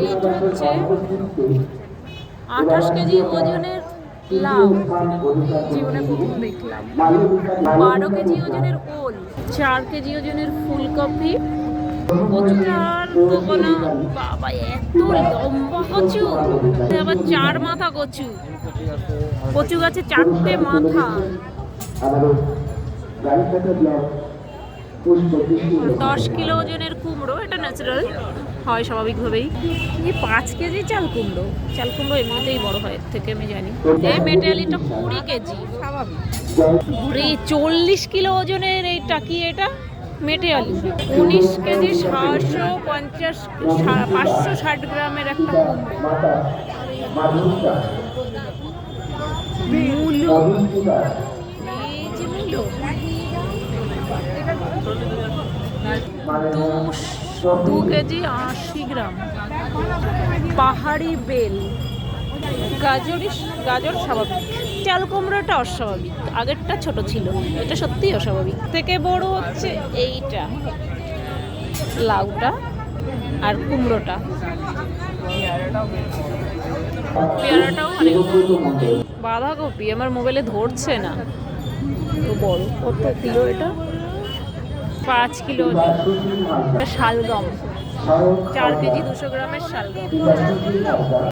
এইটা হচ্ছে 28 কেজি ওজনের লাউ, জীবনে প্রথম দেখলাম। 12 কেজি ওজনের ওল, 4 কেজি ওজনের ফুলকপি, কচুটার দেবো না বাবা, এত লম্বা কচু, আবার 4 মাথা কচু, কচু গাছে 4টে মাথা। 10 কিলো ওজনের কুমড়ো, এটা ন্যাচারাল হয় স্বাভাবিকভাবেই। 5 কেজি চাল কুমড়ো, চাল কুমড়ো এমনিতেই বড় হয় এর থেকে আমি জানি। এই মেটালিটা 20 কেজি স্বাভাবিক। 40 কিলো ওজনের এইটা কি, এটা মেটে আলু। 19 কেজি 560 গ্রামের একটা কুমড়ো। এই যে মূলো 2 কেজি 80 গ্রাম। পাহাড়ি বেল, গাজর স্বাভাবিক। চাল কুমড়োটা অস্বাভাবিক, আগেরটা ছোট ছিল, এটা সত্যিই অস্বাভাবিক। থেকে বড় হচ্ছে এইটা, লাউটা আর কুমড়োটা। পেয়ারাটাও অনেক। বাঁধাকপি আমার মোবাইলে ধরছে না, তো বড়। কত কিলো এটা? 5 কিলো। শালগম, 4 কেজি 200 গ্রামের শালগম।